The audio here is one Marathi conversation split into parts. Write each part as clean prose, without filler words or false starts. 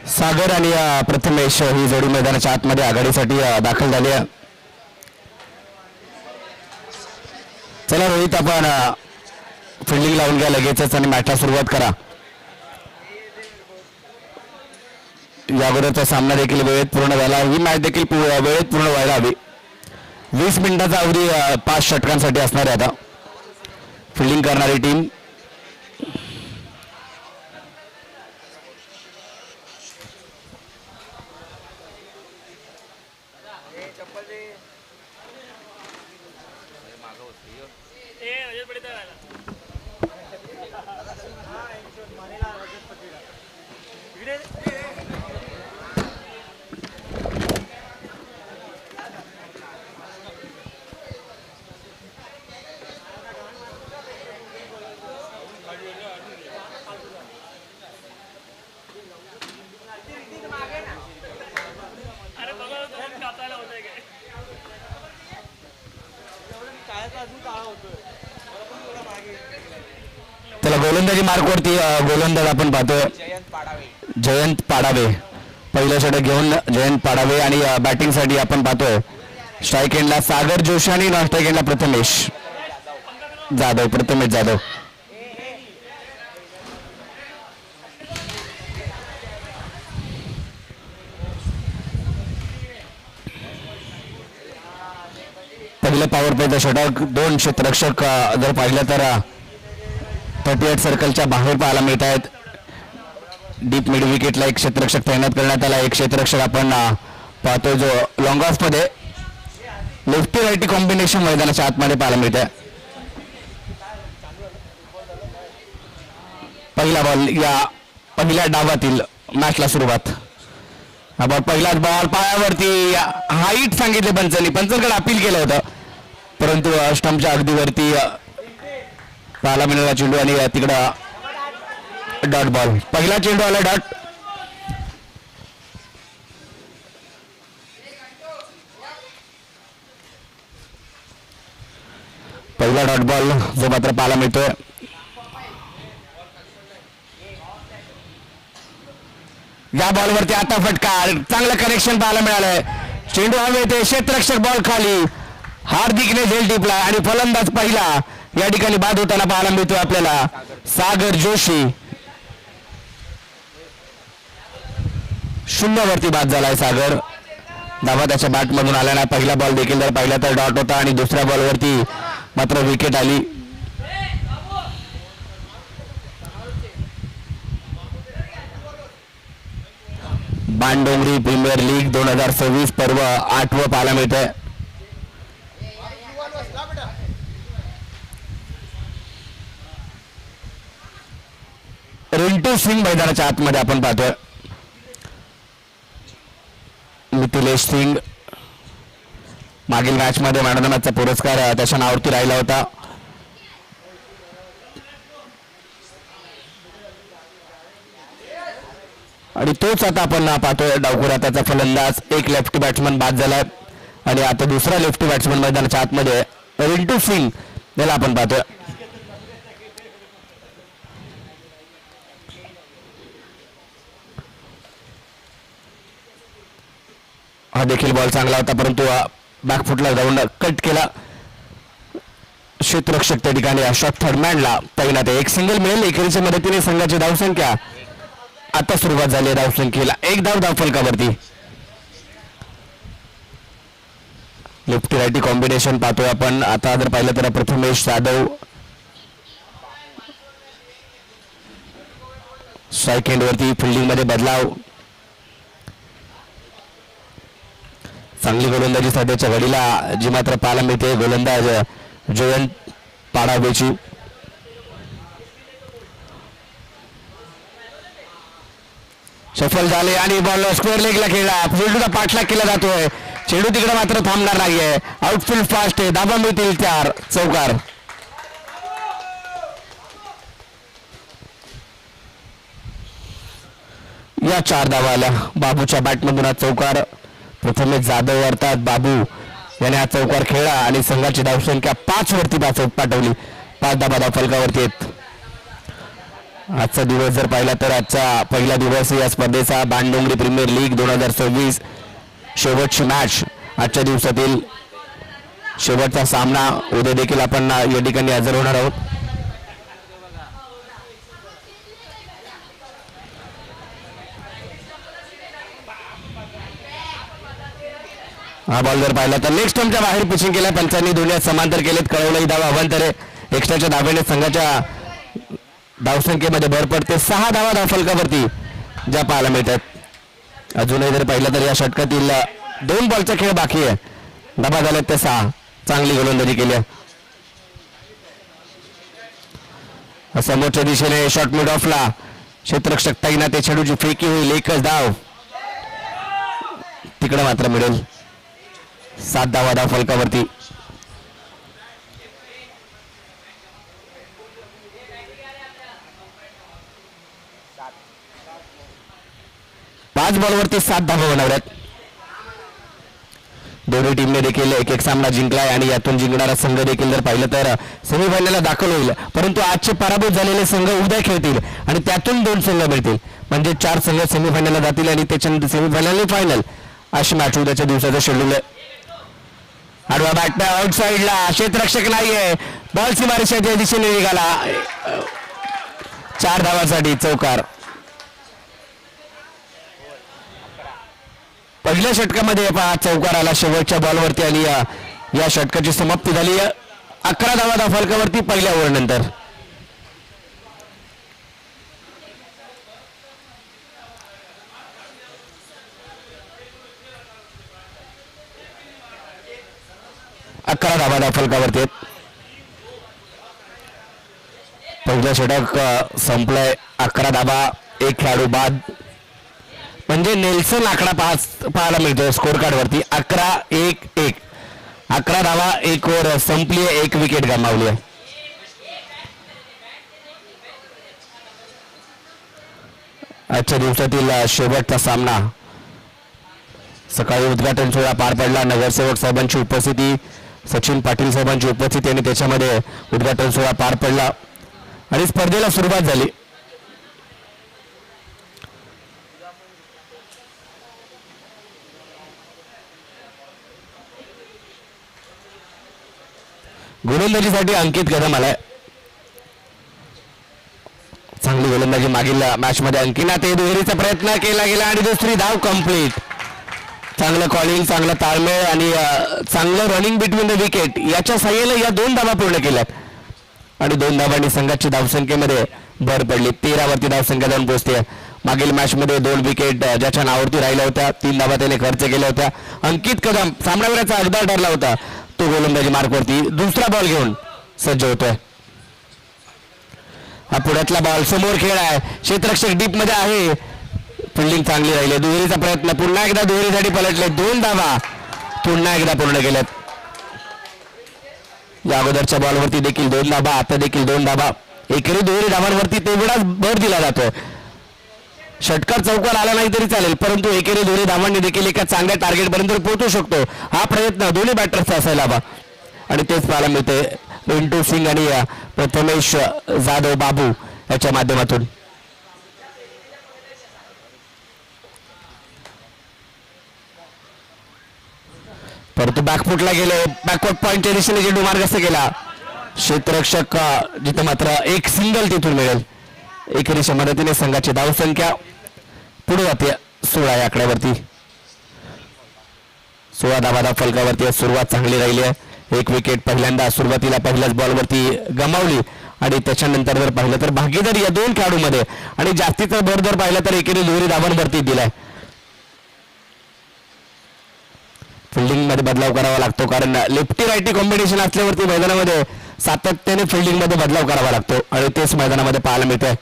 सागर आणि प्रथमेश ही जोडी मैदानाच्या आतमध्ये आघाडीसाठी दाखल झाली आहे. चला रोहित, आपण फिल्डिंग लावून घ्या लगेचच आणि मॅचला सुरुवात करा. या अगोदरचा सामना देखील वेळेत पूर्ण झाला. ही मॅच देखील वेळेत पूर्ण व्हायला हवी. 20 मिनिटाचा अवधी 5 षटकांसाठी असणार आहे. आता फिल्डिंग करणारी टीम त्याला गोलंदाजी मार्कवरती गोलंदाज आपण पाहतोय जयंत पाडावे. पहिलं षटक घेऊन जयंत पाडावे आणि बॅटिंगसाठी आपण पाहतोय स्ट्राईक एंडला सागर जोशी आणि नॉन स्ट्राईक एंडला प्रथमेश जाधव. प्रथमेश जाधव पहिलं पॉवर प्लेचं षटक. 2 क्षेत्ररक्षक जर पाहिलं तर 38 सर्कलच्या बाहेर पाहायला मिळत आहेत. डीप मिड विकेटला एक क्षेत्ररक्षक तैनात करण्यात आला. एक क्षेत्ररक्षक आपण पाहतोय जो लॉंग ऑफ मध्ये लेफ्टी राईटी कॉम्बिनेशन मैदानाच्या आतमध्ये पाहायला मिळत आहे. पहिला बॉल या पहिल्या डावातील मॅचला सुरुवात. हा बॉल पहिलाच बॉल पायावरती हाईट सांगितले पंचांनी. पंचांकडे अपील केलं होतं परंतु स्टंपच्या अगदी वरती पाहायला मिळाला चेंडू आणि तिकडं डॉट बॉल. पहिला चेंडू आला डॉट. पहिला डॉट बॉल जो मात्र पाहायला मिळतोय. या बॉलवरती आता फटका. चांगलं कनेक्शन पाहायला मिळालंय. चेंडू हवेत, क्षेत्ररक्षक बॉल खाली. हार्दिकने झेल टिपला आणि फलंदाज पहिला या ठिकाणी बाद होताना पाहायला मिळतोय आपल्याला सागर जोशी. 0 वरती बाद झालाय सागर. धावा त्याच्या बॅट मधून आला नाही. पहिला बॉल देखील जर पाहिला तर डॉट होता आणि दुसऱ्या बॉलवरती मात्र विकेट आली. बाणडोंगरी प्रीमियर लीग 2026 पर्व 8वं पाहायला मिळतंय. रिंटू सिंग मैदानाच्या आतमध्ये आपण पाहतोय. मिथिलेश सिंग मागील मॅच मध्ये मॅन ऑफ द मॅचचा पुरस्कार त्याच्या नावावरती राहिला होता. आणि तोच आता आपण पाहतोय डावखुरा त्याचा फलंदाज. एक लेफ्टी बॅट्समन बाद झालाय आणि आता दुसरा लेफ्टी बॅट्समन मैदानाच्या आतमध्ये रिंटू सिंग याला आपण पाहतोय. हा देखील बॉल चांगला होता परंतु बॅकफुटला जाऊन कट केला. क्षेत्ररक्षक त्या ठिकाणी अशोक थर्डमॅनला तैनात आहे. एक सिंगल मिळेल. एकेरीच्या मदतीने संघाची धावसंख्या आता सुरुवात झाली. धावसंख्येला 1 धाव धावफलकावरती. लेफ्टी राईटी कॉम्बिनेशन पाहतोय आपण. आता जर पाहिलं तर प्रथमेश जाधव स्ट्राईक एंड वरती. फिल्डिंग मध्ये बदलाव. चांगली गोलंदाजी सध्याच्या घडीला जी मात्र पाहायला मिळते गोलंदाज जयंत पाडावेची. सफल झाले आणि बॉल स्क्वेअर लेगला खेळला. चेंडूचा पाठलाग केला जातोय. चेंडू तिकडे मात्र थांबणार नाहीये. आउटफील्ड फास्ट आहे. धाबा मिळतील 4. चौकार. या 4 धावा आल्या. बाबूच्या बॅटमधून हा चौकार. प्रथमेश जाधव अर्थात बाबू याने हा चौकार खेळला आणि संघाची धावसंख्या 5 वरती पाठवली. 5 धाबा धाव फलकावरती आहेत. आजचा दिवस जर पाहिला तर आजचा पहिला दिवस या स्पर्धेचा बाणडोंगरी प्रीमियर लीग 2026 शेवटची मॅच. आजच्या दिवसातील शेवटचा सामना. उद्या देखील आपण या ठिकाणी हजर होणार आहोत. हा बॉल जर पाहिला तर लेग स्टंपच्या बाहेर पिचिंग केल्या पंचांनी. दोन्ही समांतर केलेत. कळवलंही धावा अवांतरे. एक्स्ट्राच्या धावेने संघाच्या धावसंख्येमध्ये भर पडते. 6 धावा धावफलकावरती ज्या पाहायला मिळतात. अजूनही जर पाहिलं तर या षटकातील 2 बॉलचा खेळ बाकी आहे. धाबा झाल्यात ते 6. चांगली गोलंदाजी केली. समोरच्या दिशेने शॉट मिड ऑफला क्षेत्ररक्षक ताईना ते छेडूची फेकी होईल. एकच धाव तिकडे मात्र मिळेल. 7 धावा धावफलकावरती. 5 बॉलवरती 7 धावा बनवल्यात. दोन्ही टीमने देखील एक सामना जिंकलाय आणि यातून जिंकणारा संघ देखील जर पाहिलं तर सेमीफायनलला दाखल होईल. परंतु आजचे पराभूत झालेले संघ उद्या खेळतील आणि त्यातून 2 संघ मिळतील. म्हणजे 4 संघ सेमीफायनलला जातील आणि त्याच्यानंतर सेमीफायनल आणि फायनल अशी मॅच उद्याच्या दिवसाचं शेड्यूल आहे. आडवा बॅट आउटसाइडला. क्षेत्ररक्षक नाहीये. बॉल सीमारेषेच्या दिशेने निघाला. 4 धावांसाठी चौकार. पहिल्या षटकामध्ये चौकार आला शेवटच्या बॉलवरती आणि या षटकाची समाप्ती झाली. 11 धावा धावफलकावरती पहिल्या ओव्हर नंतर. धावा धावफलकावरती. पहिलं षटक संपलंय. 11 धावा 1 खेळाडू बाद. म्हणजे नेल्सन आकडा पाहायला मिळतो स्कोर कार्ड वरती. 11-1-1. 11 धावा 1 ओव्हर संपली. 1 विकेट गमावली आहे. आजच्या दिवसातील शेवटचा सामना. सकाळी उद्घाटन सोहळा पार पडला. नगरसेवक साहेबांची उपस्थिती, सचिन पाटील साहेबांची उपस्थिती आणि त्याच्यामध्ये उद्घाटन सोहळा पार पडला आणि स्पर्धेला सुरुवात झाली. गोलंदाजीसाठी अंकित कदम आलाय. चांगली गोलंदाजी मागील मॅच मध्ये अंकिना ते दुहेरीचा प्रयत्न केला गेला आणि दुसरी धाव कंप्लीट. चांगलं कॉलिंग, चांगला ताळमेळ आणि चांगलं रनिंग बिटवीन द विकेट याच्या साह्याने या 2 धावा पूर्ण केल्यात आणि 2 धावांनी संघाची धावसंख्येमध्ये भर पडली. 13 वरती धावसंख्या जाऊन पोहोचते. मागील मॅच मध्ये 2 विकेट ज्याच्या नावावरती राहिल्या होत्या. 3 धावा त्याने खर्च केल्या होत्या. अंकित कदम सामनावीराचा अर्धा ठरला होता. तो गोलंदाजी मार्कवरती दुसरा बॉल घेऊन सज्ज होतोय. हा पुढ्यातला बॉल समोर खेळ आहे. क्षेत्ररक्षक डीप मध्ये आहे. फिल्डिंग चांगली राहिली. दुहेरीचा प्रयत्न. पुन्हा एकदा दुहेरीसाठी पलटले. 2 धावा पुन्हा एकदा पूर्ण केल्यात. या अगोदरच्या बॉलवरती देखील 2 धावा. आता देखील 2 धावा. एकेरी दुहेरी धावांवरती तेवढाच भर दिला जातोय. षटकार चौकार आला नाही तरी चालेल, परंतु एकेरी दोन्ही धावांनी देखील एका चांगल्या टार्गेट पर्यंत पोहोचू शकतो. हा प्रयत्न दोन्ही बॅटर्सचा असायला हवा आणि तेच पाहायला मिळते रिंटू सिंग आणि प्रथमेश जाधव बाबू याच्या माध्यमातून. परंतु बॅकफुटला गेले. बॅकवर्ड पॉइंटच्या दिशेने चेंडू मार्गस्थ केला. क्षेत्ररक्षक जिथे मात्र एक सिंगल तिथून मिळेल. एकेरीच्या मदतीने संघाची धावसंख्या पुढे जाते 16 या आकड्यावरती. 16 धावा फलकावरती सुरुवात चांगली राहिली आहे. 1 विकेट पहिल्यांदा सुरुवातीला पहिल्याच बॉलवरती गमावली आणि त्याच्यानंतर जर पाहिलं तर भागीदारी या 2 खेळाडूंमध्ये आणि जास्तीचा भर जर पाहिलं तर एकेरी दुहेरी धावांवरती दिलाय. फिल्डिंग मध्ये बदलाव करावा लागतो कारण लेफ्टी रायटी कॉम्बिनेशन असल्यावरती मैदानामध्ये सातत्याने फिल्डिंग मध्ये बदलाव करावा लागतो आणि तेच मैदानामध्ये पाहायला मिळते.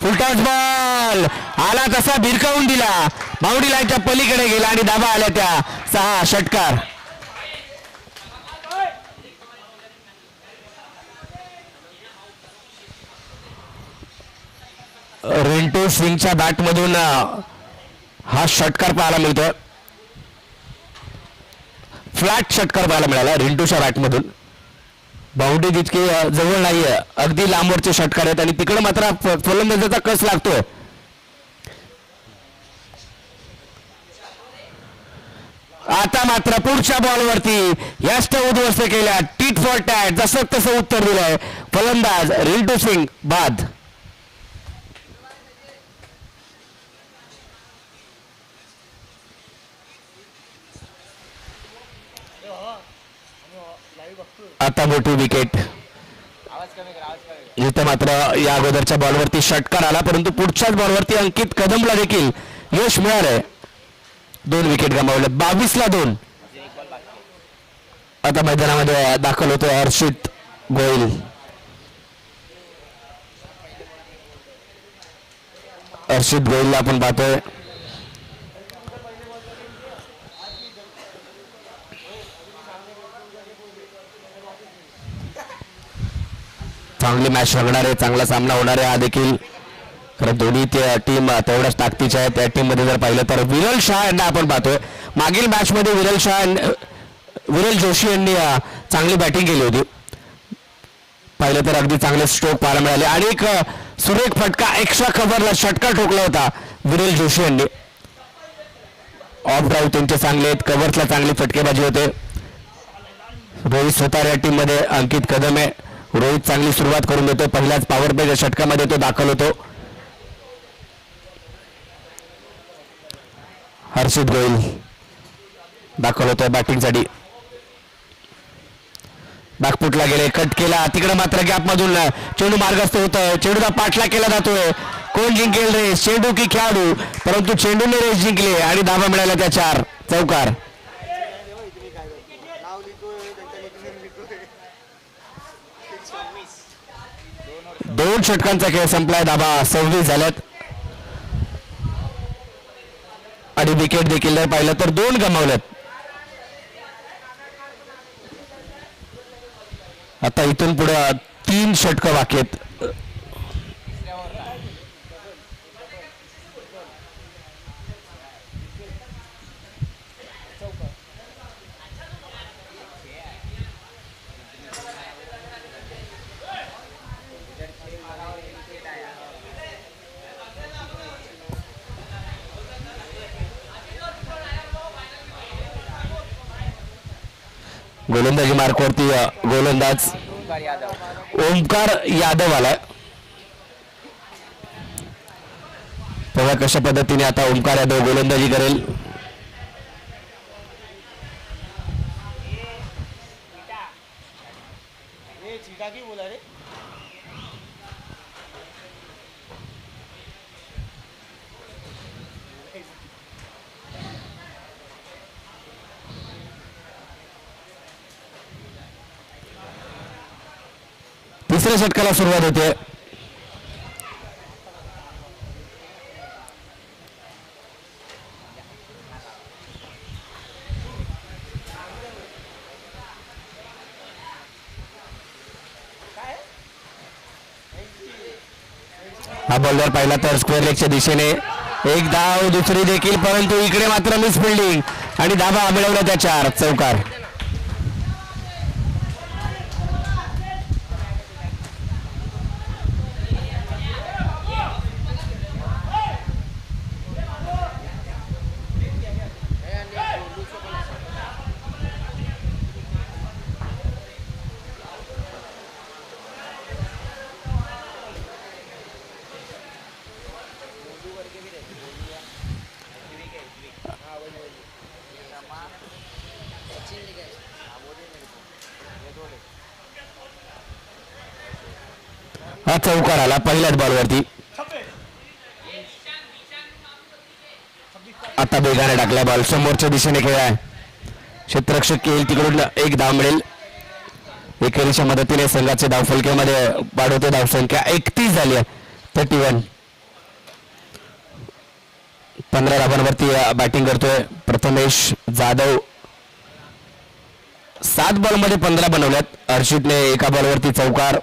फुलटॉस बॉल आला तसा भिरकावून दिला. बाउंड्री लाईनच्या पलीकडे गेला आणि धावा आल्या त्या 6 षटकार. रिंटू सिंगच्या बॅटमधून हा षटकार पाहायला मिळतोय. फ्लॅट षटकार पाहायला मिळाला रिंटूच्या बॅटमधून. बाउंड्री जितकी जवळ नाहीये, अगदी लांबवरचे षटकार आहेत आणि तिकडे मात्र फलंदाजाचा कस लागतोय. आता मात्र पुढच्या बॉलवरती यष्ट उद्ध्वस्त केल्या. टीट फॉर टॅट जसं तसं उत्तर दिलंय फलंदाज रिंटू सिंग बाद. आता मोठी विकेट. इथं मात्र या अगोदरच्या बॉलवरती षटकार आला, परंतु पुढच्याच बॉलवरती अंकित कदमला देखील यश मिळालंय. 2 विकेट गमावले. 22 ला 2. आता मैदानामध्ये दाखल होतोय हर्षित गोयल. हर्षित गोयलला आपण पाहतोय. चांगली मॅच रंगणार आहे, चांगला सामना होणार आहे हा देखील. खरं दोन्ही टीम तेवढ्याच ताकदीच्या आहेत. त्या टीम मध्ये जर पाहिलं तर विरल शाह यांना आपण पाहतोय. मागील मॅच मध्ये विरल जोशी यांनी चांगली बॅटिंग केली होती. पाहिलं तर अगदी चांगले स्ट्रोक पाहायला मिळाले आणि एक सुरेख फटका एक्स्ट्रा कव्हरला षटकार ठोकला होता विरल जोशी यांनी. ऑफ ड्राईव्ह त्यांचे चांगले आहेत, कव्हर्सला चांगली फटकेबाजी होते. रोहित स्वतः या टीम मध्ये अंकित कदम आहे. रोहित चांगली सुरुवात करून देतो. पहिल्याच पॉवर प्लेच्या षटकामध्ये तो दाखल होतो. हर्षित गोयल दाखल होतोय बॅटिंगसाठी. बॅकफुटला गेले, कट केला. तिकडे मात्र गॅप मधून चेंडू मार्गस्थ होतोय. चेंडूचा पाठला केला जातोय. कोण जिंकेल रेस, चेंडू की खेळाडू? परंतु चेंडूने रेस जिंकले आणि धावा मिळाल्या त्या 4. चौकार. 2 षटकांचा खेळ संपलाय. धावा 26 झाल्यात आणि विकेट देखील जर पाहिलं तर 2 गमावल्यात. आता इथून पुढे 3 षटकं बाकी आहेत. गोलंदाजी मार्कवरती गोलंदाज ओमकार यादव आलाय. बघा कशा पद्धतीने आता ओमकार यादव गोलंदाजी करेल. तिसऱ्या षटकाला सुरुवात होते. हा बॉलर पाहिला तर स्क्वेअर लेगच्या दिशेने एक धाव, दुसरी देखील, परंतु इकडे मात्र मिस फिल्डिंग आणि धावा मिळवल्या त्या 4. चौकार. हा चौकार आला पहिल्याच बॉलवरती. आता बेगाने टाकला बॉल, समोरच्या दिशेने खेळाय. क्षेत्ररक्षक येईल तिकडून एक धाव मिळेल. एकेरीच्या मदतीने संघाचे धावफलक्यामध्ये वाढवते धावसंख्या 31 झाली आहे. 31. 15 धावांवरती बॅटिंग करतोय प्रथमेश जाधव. 7 बॉलमध्ये 15 बनवल्यात. हर्षितने एका बॉलवरती चौकार,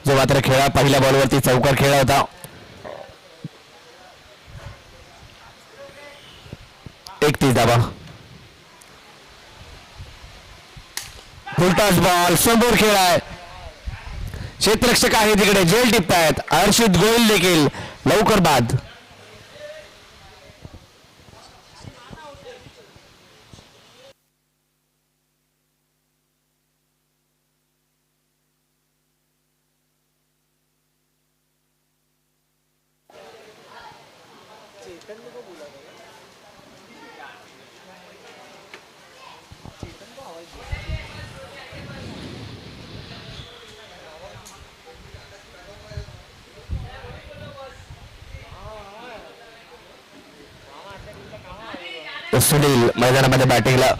जो मात्र खेळा पहिल्या बॉलवरती चौकार खेळला होता. 31 धावा. फुलटॉस बॉल समोर खेळ आहे. क्षेत्ररक्षक आहे तिकडे जेल टिपतायत. हर्षित गोयल देखील लवकर बाद. सुनील मैदानामध्ये बॅटिंगला.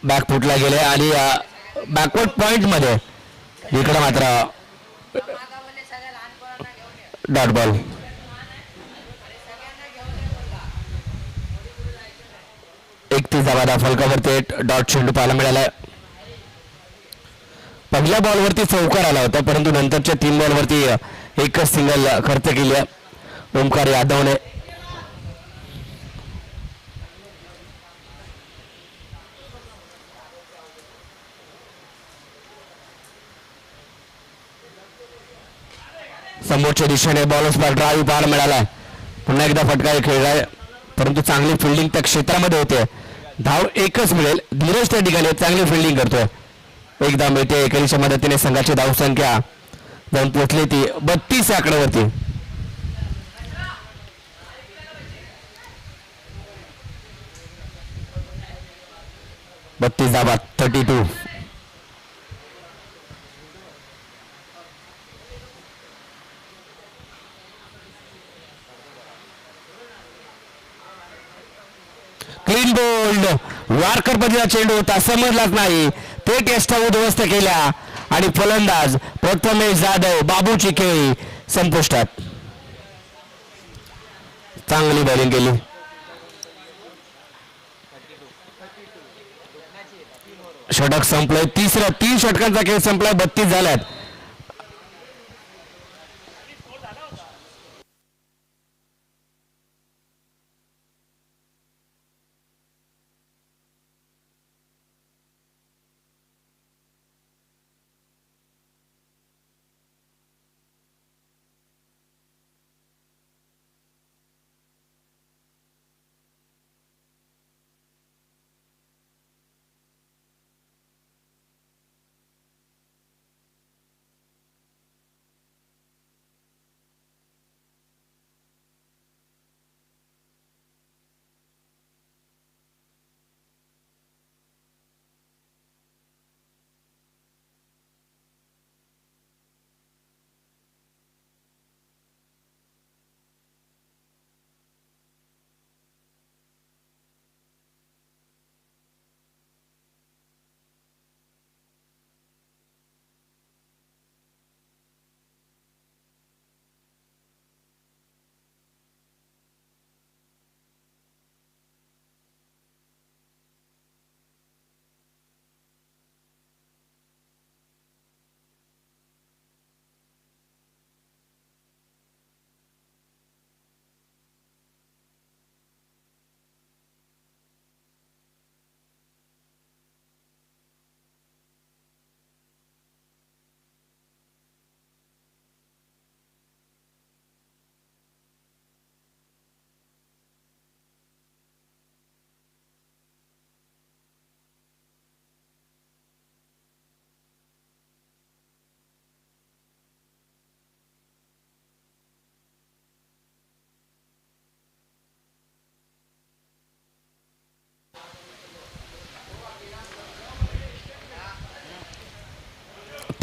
बॅक फुटला गेले आणि बॅकवर्ड पॉइंट मध्ये इकडे मात्र डॉट बॉल. एकतीस धावा फलकावरती डॉट चेंडू पाहायला मिळाला. पहिल्या बॉलवरती चौकार आला होता परंतु नंतरच्या 3 बॉलवरती एकच सिंगल खर्च केली ओमकार यादवने. समोरच्या दिशेने बॉलर्स पर ड्राईव्ह पाहायला मिळाला. पुन्हा एकदा फटका खेळलाय परंतु चांगली फिल्डिंग त्या क्षेत्रामध्ये होते. धाव एकच मिळेल. धीरज त्या ठिकाणी चांगली फिल्डिंग करतोय. एकदा मिळते. एकेरीच्या मदतीने संघाची धाव संख्या जाऊन पोहोचली ती 32 आकड्यावरती. धावा 32. Clean bowled. वारकर पद्धतीचा चेंडू होता समजलाच नाही. ते टेस्ट उद्ध्वस्त केल्या आणि फलंदाज प्रथमेश जाधव बाबूची खेळी संपुष्टात. चांगली बॉलिंग केली. षटक संपलंय. 3 षटकांचा खेळ संपलाय. 32 झाल्यात.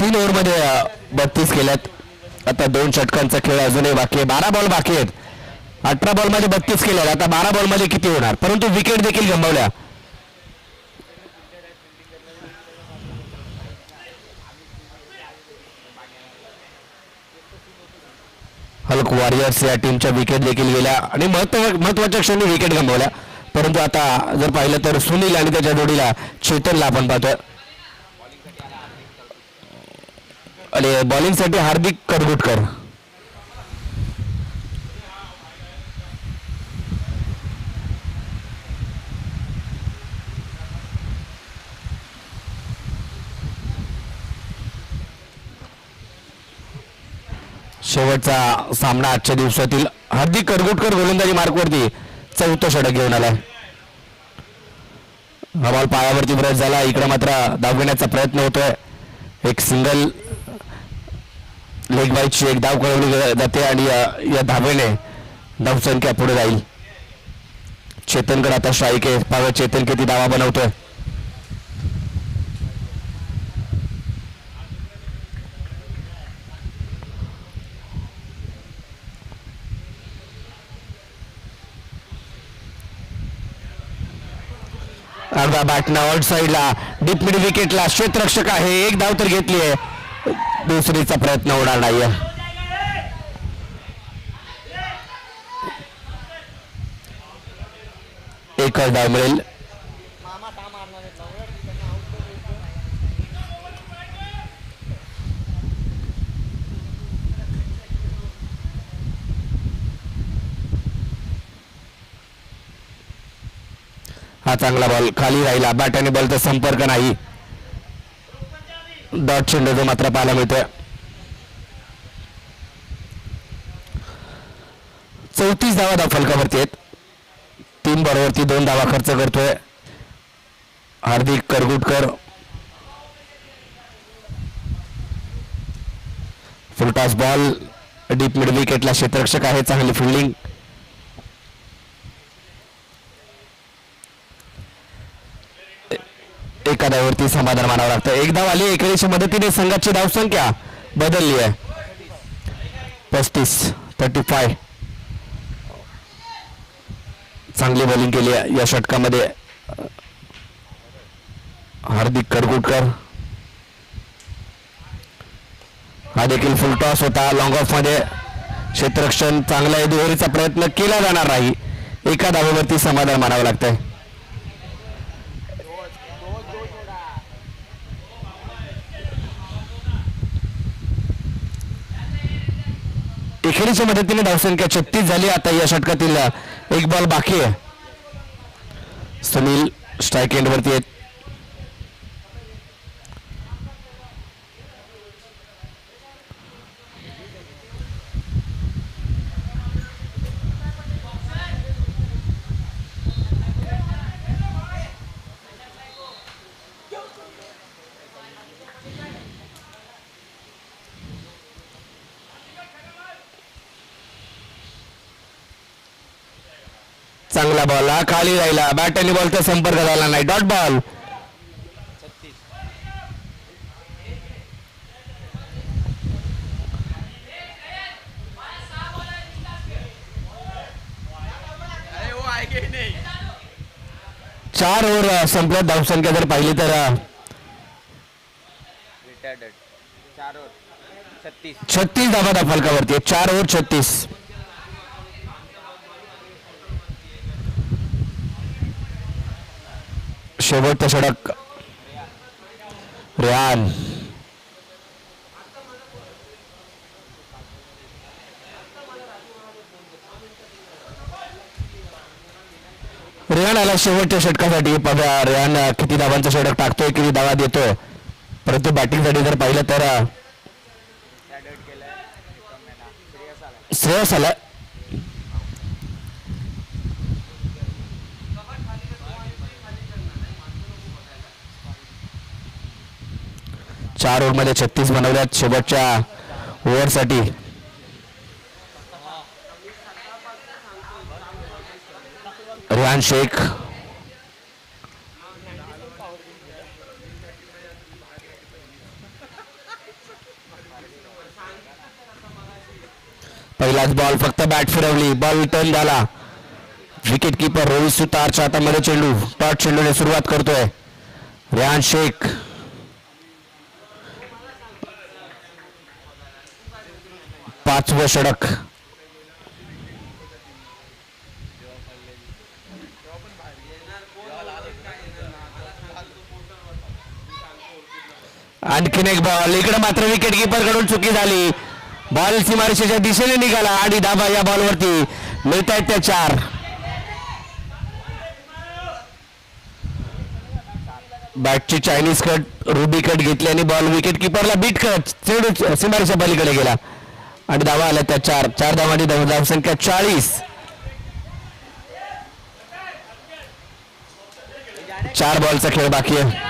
तीन ओव्हरमध्ये 32 केल्यात. आता 2 षटकांचा खेळ अजूनही बाकी आहे. 12 बॉल बाकी आहेत. 18 बॉल मध्ये 32 केले. आता 12 बॉल मध्ये किती होणार, परंतु विकेट देखील गमावल्या. हल्क वॉरियर्स या टीमच्या विकेट देखील गेल्या आणि महत्वाच्या क्षणी विकेट गमावल्या. परंतु आता जर पाहिलं तर सुनील आणि त्याच्या जोडीला चेतनला आपण पाहतोय. आणि बॉलिंगसाठी हार्दिक करगुटकर. शेवटचा सामना आजच्या दिवसातील. हार्दिक करगुटकर गोलंदाजी मार्कवरती 4थं षटक घेऊन आलाय. हा बॉल पायावरती ब्रश झाला. इकडे मात्र धाव घेण्याचा प्रयत्न होतोय. एक सिंगल लेग बाईटची एक धाव कळवली जाते आणि या धावेने धावसंख्या पुढे जाईल. चेतनकडे आता स्ट्राईक आहे. पाहूया चेतन किती धावा बनवतोय. अर्धा बॅटना आउट साईडला डीप मिड विकेटला क्षेत्ररक्षक आहे. एक धाव तर घेतली आहे. दुसरीचा प्रयत्न होणार नाहीये. एकच धाव मिळेल. हा चांगला बॉल खाली राहिला. बॅट आणि बॉलचा संपर्क नाही. डॉट चेंडू जो मात्र पाहायला मिळतोय. 34 धावा धाव फलकावरती आहेत. 3 बॉलवरती 2 धावा खर्च करतोय हार्दिक करगुटकर. फुलटॉस बॉल डीप मिड विकेटला क्षेत्ररक्षक आहे. चांगली फिल्डिंग. एका धावावरती समाधान मानावं लागतं. एक धाव आली. एकेरीच्या मदतीने संघाची धावसंख्या बदलली आहे. 35. चांगली बॉलिंग केली या षटकामध्ये हार्दिक करगुटकर. हा देखील फुल टॉस होता. लॉंग ऑफ मध्ये क्षेत्ररक्षण चांगला आहे. दुहेरीचा प्रयत्न केला जाणार नाही. एका धावेवरती समाधान मानावं लागतंय. एकेरीच्या मदतीने धावसंख्या 36 झाली. आता या षटकातील एक बॉल बाकी आहे. सुनील स्ट्राईक एंड वरती आहेत. चांगला बॉल हा खाली राहिला. बॅट आणि बॉलचा संपर्क झाला नाही. Dot ball. चार ओव्हर संपल्यात. धावसंख्या जर पाहिली तर 36 धावा धाव फलकावरती. 4 ओव्हर 36. शेवटचा षटक रेहान. रेहान आला शेवटच्या षटकासाठी. बघा रेहान किती धावांचा षटक टाकतोय, किती धावा देतोय. परंतु बॅटिंगसाठी जर पाहिलं तर श्रेयस आला. चार ओव्हरमध्ये 36 बनवल्यात. शेवटच्या ओव्हरसाठी रेहान शेख. एकलाच बॉल, फक्त बॅट फिरवली, बॉल टर्न झाला. विकेट किपर रोहित सुतारच्या हातामध्ये चेंडू, टॉट चेंडूने सुरुवात करतोय रेहान शेख. पाचवं षटक. आणखीन एक बॉल, इकडे मात्र विकेट किपर कडून चुकी झाली. बॉल सीमारेषेच्या दिशेने निघाला आणि धाबा या बॉलवरती मिळत आहेत त्या 4. बॅटची चायनीज कट, रुबी कट घेतली आणि बॉल विकेट किपरला बीट करत चेंडू सीमारेषा पलीकडे गेला आणि धावा आल्या त्या 4. 4 धावांनी धावसंख्या 40. 4 बॉलचा खेळ बाकी आहे.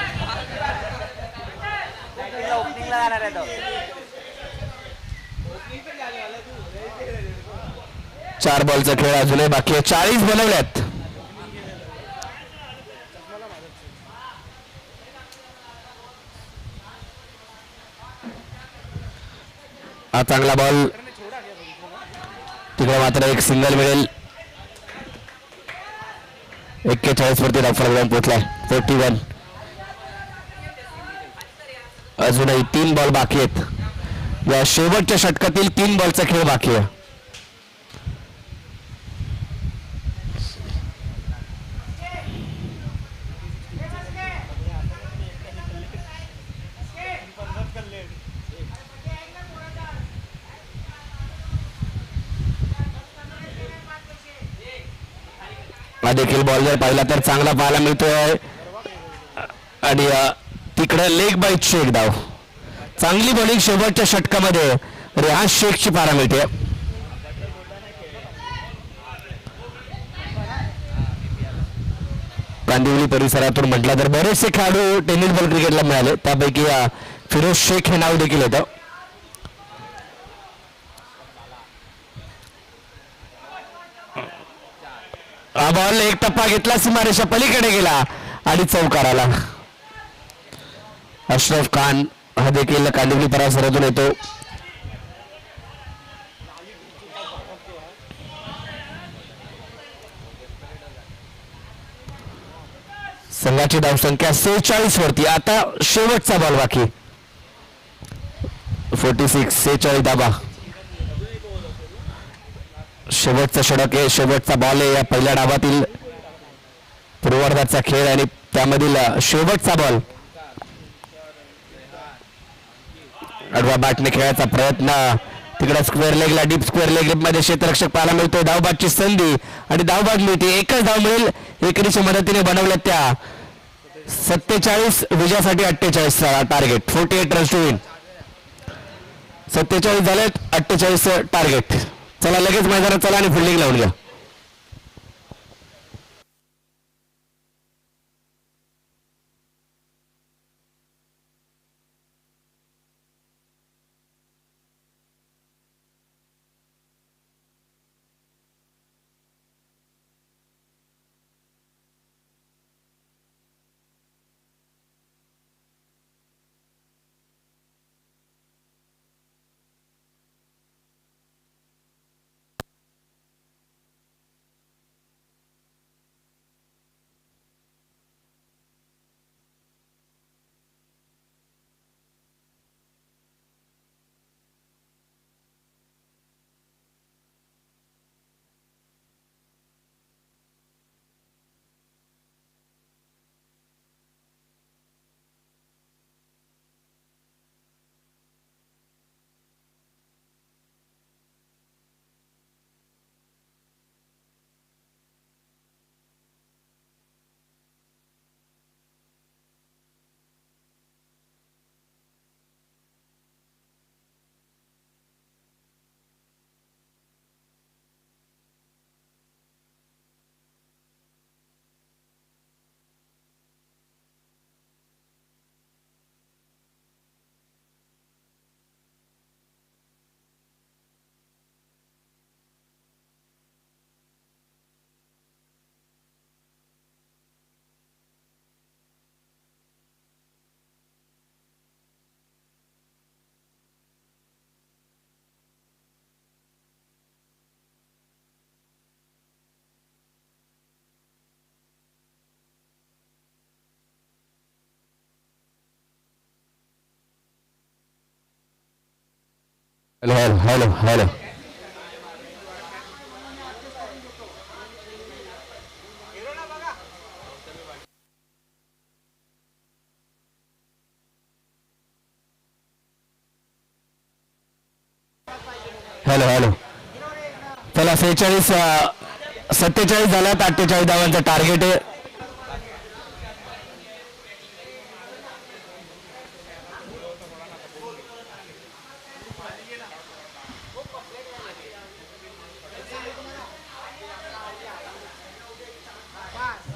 4 बॉलचा खेळ अजूनही बाकी आहे. 40 बनवल्यात. हा चांगला बॉल, तिकडे मात्र एक सिंगल मिळेल. 41 वरती फरक जाऊन पोहोचलाय. 41. अजूनही 3 बॉल बाकी आहेत. या शेवटच्या षटकातील 3 बॉलचा खेळ बाकी आहे. हा देखील बॉल जर पाहिला तर चांगला पाहायला मिळतोय आणि तिकडे लेग बाईटची एक धाव. चांगली बॉलिंग शेवटच्या षटकामध्ये रेहान शेखची पाहायला मिळते. कांदिवली परिसरातून म्हटलं तर बरेचसे खेळाडू टेनिस बॉल क्रिकेटला मिळाले, त्यापैकी फिरोज शेख हे नाव देखील येतं. हा बॉल एक टप्पा घेतला, सीमारेषा पलीकडे गेला आणि चौकार आला. अशरफ खान हा देखील कांदिवली परिसरातून येतो. संघाची धावसंख्या 46 वरती. आता शेवटचा बॉल बाकी. 46. 46 धाबा. शेवटचा षटक आहे, शेवटचा बॉल आहे या पहिल्या डावातील पूर्वार्धाचा खेळ आणि त्यामधील शेवटचा बॉल. आडवा बॅटने खेळायचा प्रयत्न, तिकडे स्क्वेअर लेगला, डीप स्क्वेअर लेग मध्ये क्षेत्ररक्षक पाहायला मिळतो. धावबादची संधी आणि धावबाद मिळते. एकच धाव मिळेल. एकरीच्या मदतीने बनवल्यात त्या. 47 विजयासाठी 48 टार्गेट. 48 runs to win. 47 झालेत, 48 टार्गेट. चला लगेच मैदानात चला आणि फिल्डिंग लावून घ्या. Hello hello hello hello hello hello चला 47 झाल्यात 48 धावांचं टार्गेट आहे.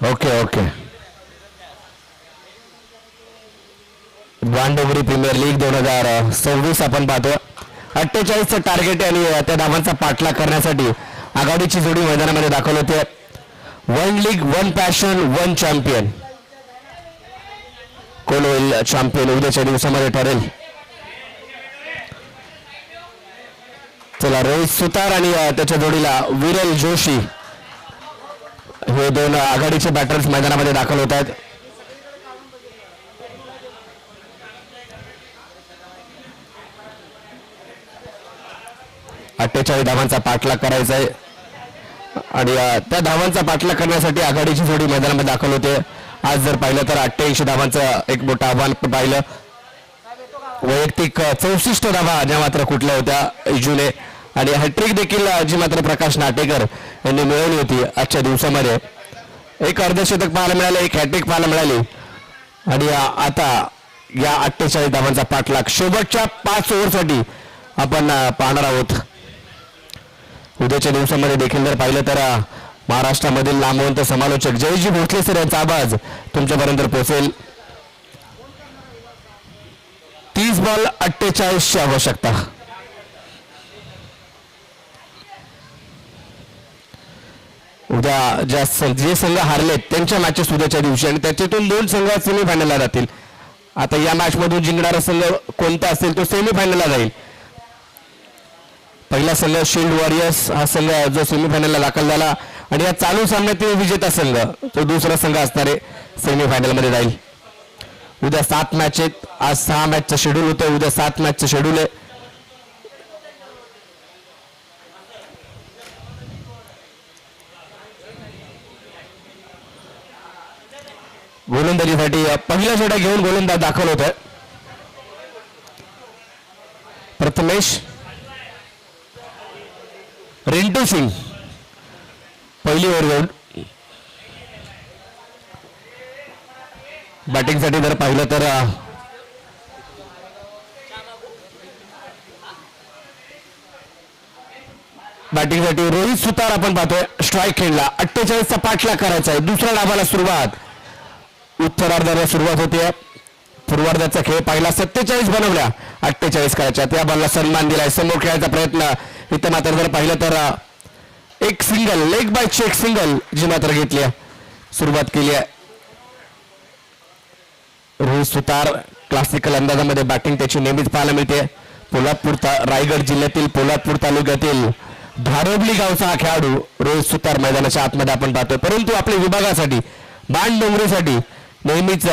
ओके ओके वांडोगरी प्रीमियर लीग 2026 आपण पाहतो. 48चं टार्गेट आहे आणि त्या धावांचा पाठलाग करण्यासाठी आघाडीची जोडी मैदानामध्ये दाखल होते. One league one passion one champion. कोण होईल चॅम्पियन उद्याच्या दिवसामध्ये ठरेल. चला रोहित सुतार आणि त्याच्या जोडीला विरल जोशी हे दोन आघाडीचे बॅटर्स मैदानामध्ये दाखल होत आहेत. अठ्ठेचाळीस धावांचा पाठलाग करायचा आहे आणि त्या धावांचा पाठलाग करण्यासाठी आघाडीची जोडी मैदानामध्ये दाखल होते. आज जर पाहिलं तर 88 धावांचं एक मोठं आव्हान पाहिलं. वैयक्तिक 64 धावा ज्या मात्र कुठल्या होत्या इजूने आणि हॅट्रिक देखील जी मात्र प्रकाश नाटेकर यांनी मिळवली होती. आजच्या दिवसामध्ये एक अर्धशतक पाहायला मिळाले, एक हॅट्रिक पाहायला मिळाली आणि आता या 48 धावांचा पाठलाग शेवटच्या 5 ओव्हरसाठी आपण पाहणार आहोत. उद्याच्या दिवसामध्ये देखील जर पाहिलं तर महाराष्ट्रामधील नामवंत समालोचक जयजी भोसले सर यांचा आवाज तुमच्यापर्यंत पोहोचेल. 30 बॉल 48ची आवश्यकता. उद्या जे संघ हारलेत त्यांच्या मॅचेस उद्याच्या दिवशी आणि त्याच्यातून 2 संघ सेमीफायनलला जातील. आता या मॅच मधून जिंकणारा संघ कोणता असेल तो सेमीफायनलला जाईल. पहिला संघ शिल्ड वॉरियर्स हा संघ जो सेमीफायनलला दाखल झाला आणि या चालू सामन्यातील विजेता संघ तो दुसरा संघ असणारे सेमीफायनल मध्ये जाईल. उद्या 7 मॅच आहेत. आज 6 मॅचचं शेड्यूल होतं. उद्या 7 मॅचचं शेड्यूल आहे. गोलंदाजीसाठी पहिला षटक घेऊन गोलंदाज दाखल होत आहे. प्रथमेश रिंटू सिंग पहिली ओव्हर घेऊन बॅटिंगसाठी जर पाहिलं तर बॅटिंगसाठी रोहित सुतार आपण पाहतोय. स्ट्राईक खेळला. 48चा पाठलाग करायचा आहे. दुसऱ्या डावाला सुरुवात. उत्तरार्धाला सुरुवात होते. पूर्वार्धाचा खेळ पाहिला. 47 बनवल्या. 48 करायच्या. त्या बॉलला सन्मान दिलाय. समोर खेळायचा प्रयत्न इथं मात्र जर पाहिलं तर एक single leg bye check single जी मात्र घेतली. सुरुवात केली आहे. रोहित सुतार क्लासिकल अंदाजामध्ये बॅटिंग त्याची नेहमीच पाहायला मिळते. रायगड जिल्ह्यातील पोलादपूर तालुक्यातील धारोबली गावचा हा खेळाडू रोहित सुतार मैदानाच्या आतमध्ये आपण पाहतोय. परंतु आपल्या विभागासाठी बाणडोंगरीसाठी नेहमीच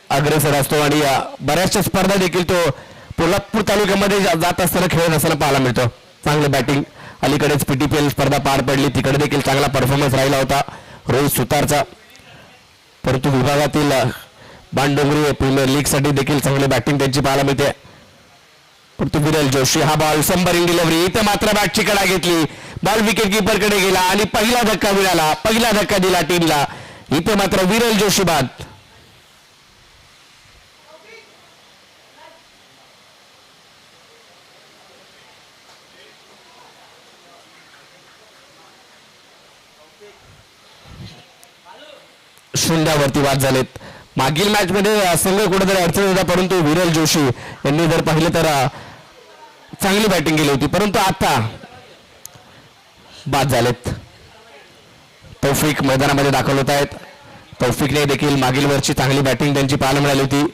अग्रेसर असतो आणि बऱ्याचशा स्पर्धा देखील तो पोलादपूर तालुक्यामध्ये जात असताना खेळत असताना पाहायला मिळतो. चांगली बॅटिंग. अलीकडेच PTPL स्पर्धा पार पडली. तिकडे देखील चांगला परफॉर्मन्स राहिला होता रोहित सुतारचा. परंतु विभागातील बाणडोंगरी प्रीमियर लीग साठी देखील चांगली बॅटिंग त्यांची पाहायला मिळते. परंतु विरल जोशी हा बॉल संबरिंग डिलिव्हरी. इथं मात्र बॅटची कडा घेतली. बॉल विकेट कीपर कडे गेला आणि पहिला धक्का मिळाला. पहिला धक्का दिला टीमला. इथे मात्र विरल जोशी बाद. शून्यावरती बाद झालेत. मागील मॅच मध्ये संघ कुठेतरी अडचण होता परंतु विरल जोशी यांनी जर पाहिलं तर चांगली बॅटिंग केली होती. परंतु आता बाद झालेत. तौफिक मैदानामध्ये दाखल होत आहेत. तौफिकने देखील मागील वर्षी चांगली बॅटिंग त्यांची पाहायला मिळाली होती.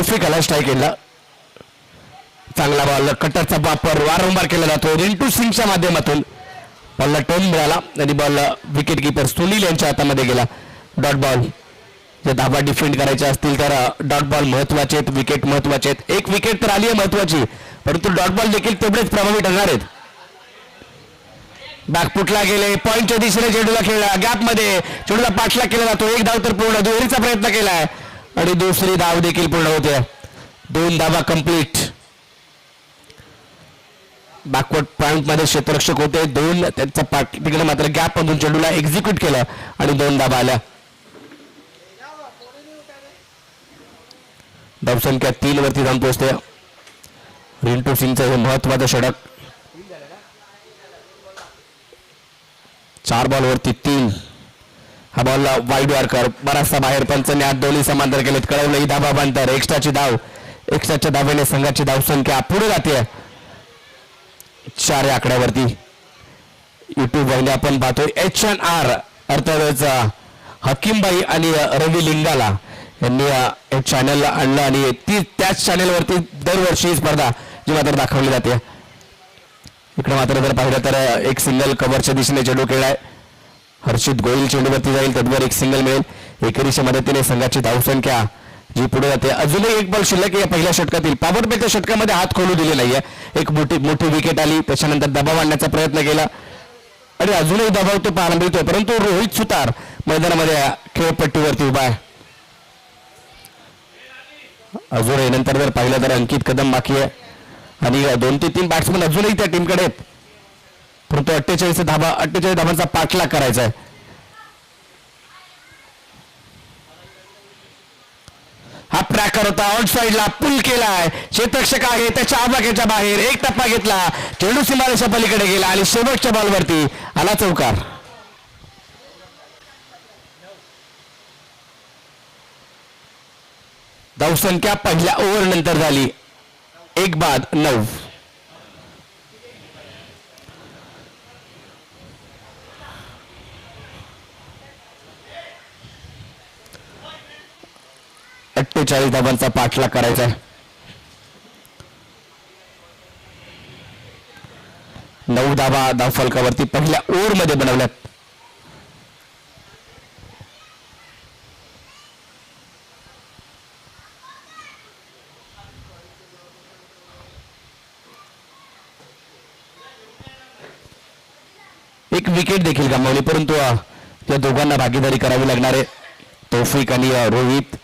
तौफिक आला स्ट्राईक एंडला. चांगला बॉल कटरचा वापर वारंवार केला जातो रिंटू सिंगच्या माध्यमातून. बॉलला टर्न मिळाला आणि बॉल विकेट किपर सुनील यांच्या हातामध्ये गेला. Dot ball. जर धाबा डिफेंड करायचे असतील तर डॉट बॉल महत्वाचे आहेत, विकेट महत्वाचे आहेत. एक विकेट तर आली आहे महत्वाची, परंतु डॉट बॉल देखील तेवढेच प्रभावी ठरणार आहेत. बॅकफुटला गेले, पॉईंटच्या दिशेने चेंडूला खेळला, गॅप मध्ये चेंडूला पाठलाग केला जातो. एक धाव तर पूर्ण, दुहेरीचा प्रयत्न केलाय आणि दुसरी धाव देखील पूर्ण होते. 2 धावा कंप्लीट. बॅकवर्ड पॉइंट मध्ये क्षेत्ररक्षक होते 2, त्यांचा तिकडे मात्र गॅप मधून चेंडूला एक्झिक्यूट केलं आणि 2 धावा आल्या. धावसंख्या 3 वरती जाऊन पोहोचते. रिंटू सिंगचं हे महत्वाचं षटक. 4 बॉलवरती 3. हा बॉलला वाईड वारकर बराचसा बाहेर. पंचांनी हात दोन्ही समांतर केलेत. कळवलं ही धाबा बांधतर. एक्स्ट्राची धाव. एक्स्ट्राच्या धावेने संघाची धावसंख्या पुढे जाते 4 या आकड्यावरती. युट्यूब वाहिनी आपण पाहतोय HNR अर्थातच हकीमबाई आणि रवी लिंगाला यांनी एक चॅनल आणलं आणि त्याच चॅनलवरती दरवर्षी ही स्पर्धा जी मात्र दाखवली जाते. इकडे मात्र जर पाहिलं तर एक सिंगल कव्हरच्या दिशेने चेंडू खेळलाय. हर्षित गोयल चेंडूवरती जाईल, तद्वर एक सिंगल मिळेल. एकेरीच्या मदतीने संघाची धावसंख्या जी पुढे जाते. अजूनही एक बॉल शिल्लक या पहिल्या षटकातील. पॉवर प्लेच्या षटकामध्ये हात खोलू दिले नाहीये. एक मोठी विकेट आली, त्याच्यानंतर दबाव आणण्याचा प्रयत्न केला आणि अजूनही दबाव तो पाहायला मिळतोय, परंतु रोहित सुतार मैदानामध्ये खेळपट्टीवरती उभा आहे. अजूनही नंतर जर पाहिलं तर अंकित कदम बाकी आहे आणि 2 ते 3 बॅट्समन अजूनही त्या टीमकडे आहेत, परंतु 48 धाबांचा पाठलाग करायचा आहे. हा ट्रॅकर होता, आउट साईडला पुल केलाय. क्षेत्ररक्षक आहे त्याच्या आवाक्याच्या बाहेर. एक टप्पा घेतला, चेंडू सीमारेषा पलीकडे गेला आणि शेवटच्या बॉलवरती आला चौकार. धावसंख्या पहिल्या ओव्हर नंतर झाली 1-9. धाबांचा पाठलाग करायचा आहे. 9 धाबा धावफलकावरती पहिल्या ओव्हर मध्ये बनवल्यात. एक विकेट देखील गमावली, परंतु त्या दोघांना भागीदारी करावी लागणार आहे. तौफिक आणि रोहित.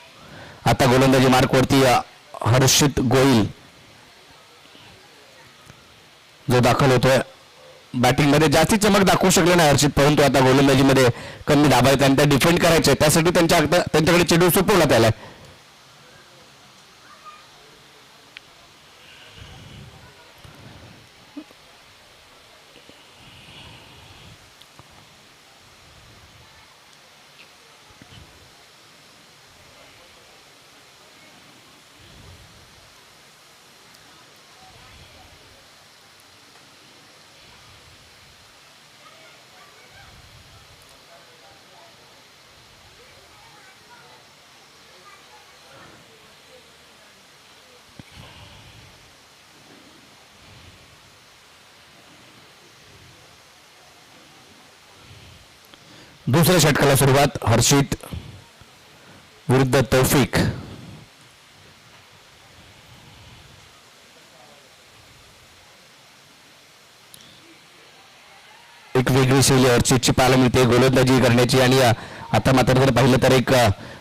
आता गोलंदाजी मार्कवरती हर्षित गोयल जो दाखल होतोय. बॅटिंग मध्ये जास्ती चमक दाखवू शकले नाही हर्षित, परंतु आता गोलंदाजीमध्ये कमी धाबा आहेत आणि त्या डिफेंड करायचे, त्यासाठी त्यांच्याकडे चेंडू सोपवण्यात आलाय. दुसऱ्या षटकाला सुरुवात. हर्षित विरुद्ध तौफिक. एक वेगळी शैली हर्षितची पाहायला मिळते गोलंदाजी करण्याची आणि आता मात्र जर पाहिलं तर एक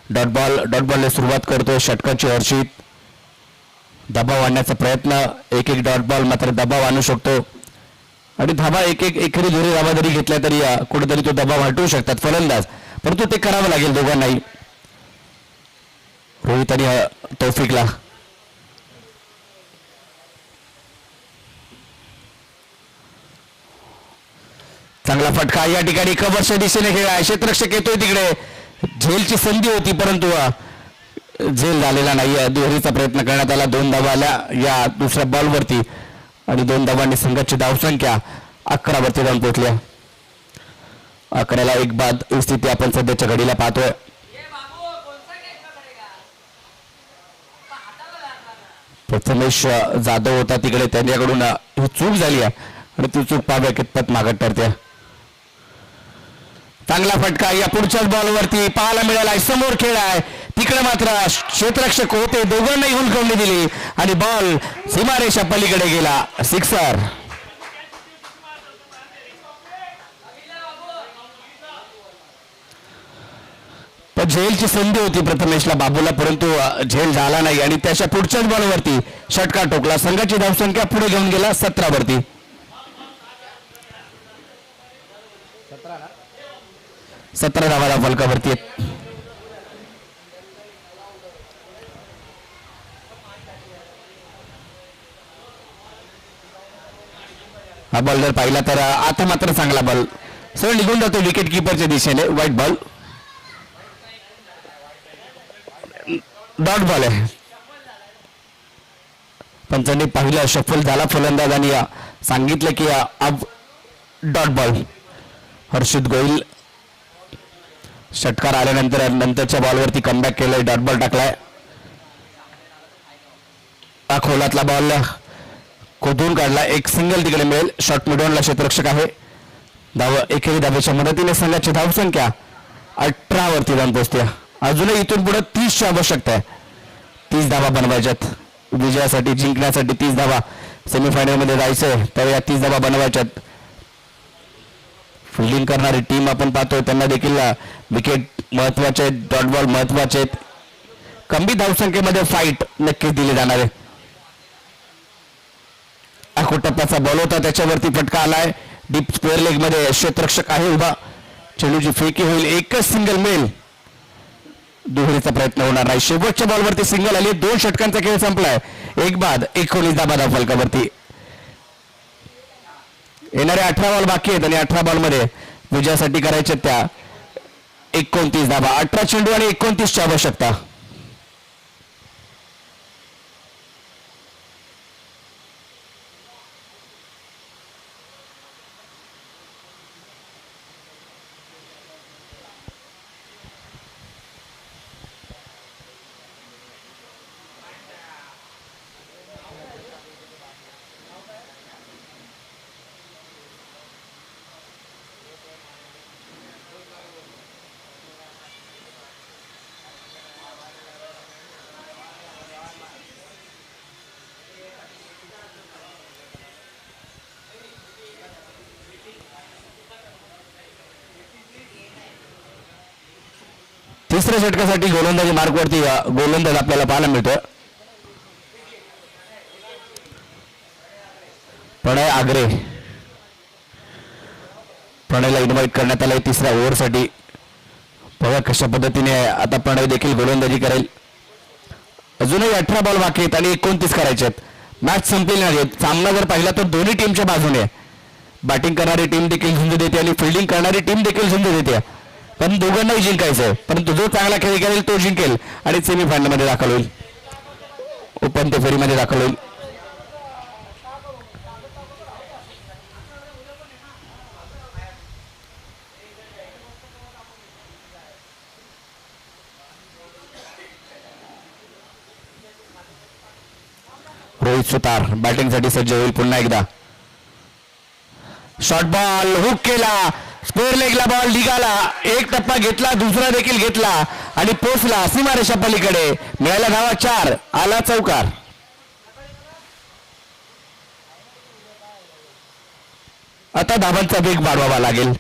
डॉट बॉलने सुरुवात करतोय षटकाची हर्षित. दबाव आणण्याचा प्रयत्न. एक डॉट बॉल मात्र दबाव आणू शकतो आणि धाबा एकेरी दोन्ही धाबा जरी घेतल्या तरी कुठेतरी तो दबाव हटवू शकतात फलंदाज, परंतु ते करावं लागेल दोघांनाही, रोहित आणि तौफिकला. चांगला फटका या ठिकाणी कव्हरच्या दिशेने खेळा. क्षेत्ररक्षक येतोय तिकडे. झेलची संधी होती परंतु झेल झालेला नाही. दुहेरीचा प्रयत्न करण्यात आला. 2 धावा आल्या या दुसऱ्या बॉलवरती आणि 2 धावांनी संघाची धावसंख्या 11 वरती जाऊन पोहोचल्या. 11ला 1 बाद ही स्थिती आपण सध्याच्या घडीला पाहतोय. प्रथमेश जाधव होता तिकडे, त्यांच्याकडून ही चूक झाली आहे आणि ती चूक पाहाव्या कितपत मागत ठरते. चांगला फटका या पुढच्याच बॉलवरती पाहायला मिळाला. समोर खेळ आहे तिकडे मात्र क्षेत्ररक्षक होते, दोघांनाही हुलकवणी दिली आणि बॉल सीमारेषा पलीकडे गेला. सिक्सर. पण झेलची संधी होती प्रथमेशला बाबूला, परंतु झेल झाला नाही आणि त्याच्या पुढच्याच बॉलवरती षटकार ठोकला. संघाची धावसंख्या पुढे घेऊन गेला 17 वरती. 17 धावा फलकावरती. हा बॉल जर पाहिला तर आता मात्र चांगला बॉल सरळ निघून जातो विकेट किपरच्या दिशेने. वाईट बॉल, डॉट बॉल आहे. पंचांनी पाहिलं, शफल झाला फलंदाज आणि सांगितलं की अब डॉट बॉल. हर्षित गोयल षटकार आल्यानंतर नंतरच्या बॉलवरती कमबॅक केलंय, डॉट बॉल टाकलाय. खोलातला बॉल खोदून काढला, एक सिंगल तिकडे मिळेल. शॉर्ट मिडॉनला क्षेत्ररक्षक आहे. धाव एकेरी धावेच्या मदतीने संघाची धावसंख्या 18 वरती जाऊन पोहोचते. अजूनही इथून पुढे 30 ची आवश्यकता आहे. 30 धावा बनवायच्यात विजयासाठी, जिंकण्यासाठी 30 धावा. सेमीफायनल मध्ये जायचंय तर या 30 धावा बनवायच्यात. फिल्डिंग करणारी टीम आपण पाहतोय, त्यांना देखील विकेट महत्वाचे आहेत, डॉट बॉल महत्वाचे आहेत. कमी धावसंख्येमध्ये फाईट नक्कीच दिली जाणार आहे. आखो टप्प्याचा बॉल होता, त्याच्यावरती फटका आलाय. डीप स्क्वेअर लेग मध्ये क्षेत्ररक्षक आहे उभा. चेंडूची फेकी होईल, एकच सिंगल मिळेल. दुहेरीचा प्रयत्न होणार नाही. शेवटच्या बॉलवरती सिंगल आली. 2 षटकांचा खेळ संपलाय. एक बाद 19 धावा फलकावरती. येणारे 18 बॉल बाकी आहेत आणि 18 बॉल मध्ये विजयासाठी करायचे त्या 29 धावा. 18 चेंडू आणि 29 ची आवश्यकता. तिसऱ्या षटकासाठी गोलंदाजी मार्कवरती गोलंदाज आपल्याला पाहायला मिळतोय. प्रणय आगरे, प्रणयला इन्व्हाइट करण्यात आलंय तिसऱ्या ओव्हरसाठी. बघा कशा पद्धतीने आता प्रणय देखील गोलंदाजी करेल. अजूनही 18 बॉल बाकी आहेत आणि 29 करायचे आहेत. मॅच संपलेली नाही. सामना जर पाहिला तर दोन्ही टीमच्या बाजूने बॅटिंग करणारी टीम देखील झुंज देते आणि फिल्डिंग करणारी टीम देखील झुंज देते. पण दोघांनाही जिंकायचंय, परंतु जो चांगला खेळ करेल तो जिंकेल आणि सेमीफायनल मध्ये दाखल होईल, उपांत्य फेरीमध्ये दाखल होईल. रोहित सुतार बॅटिंगसाठी सज्ज होईल पुन्हा एकदा. शॉर्ट बॉल हुक केला, स्क्वेअर लेगला बॉल निघाला. एक टप्पा घेतला, दुसरा देखील घेतला आणि पोचला सीमारेषा पलीकडे. मिळाला धावा 4, आला चौकार. आता धावांचा वेग वाढवावा लागेल.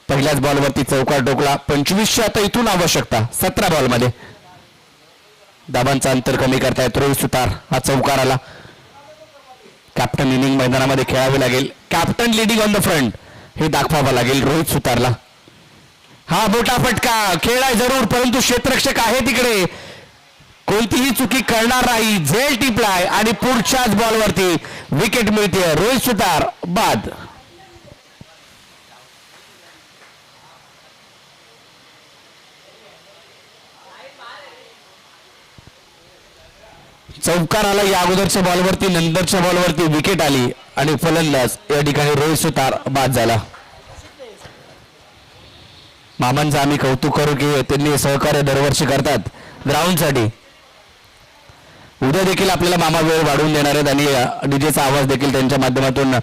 पहिल्याच बॉलवरती चौकार टोकला. 25 आता इथून आवश्यकता 17 बॉलमध्ये. धावांचा अंतर कमी करतायत रोहित सुतार. हा चौकार आला. कॅप्टन इनिंग मैदानामध्ये खेळावे लागेल. Captain leading on the front हे दाखवावं लागेल रोहित सुतारला. हा मोठा फटका खेळाय जरूर, परंतु क्षेत्ररक्षक आहे तिकडे, कोणतीही चुकी करणार नाही. झेल टिपलाय आणि पुढच्याच बॉलवरती विकेट मिळते. रोहित सुतार बाद. चौकार आला या अगोदरच्या बॉलवरती, नंतरच्या बॉलवरती विकेट आली आणि फलंदाज या ठिकाणी रोहित सुतार बाद झाला. मामांचं आम्ही कौतुक करू की त्यांनी सहकार्य दरवर्षी करतात ग्राउंडसाठी. उद्या देखील आपल्याला मामा वेळ वाढवून देणार आहेत आणि डीजेचा आवाज देखील त्यांच्या माध्यमातून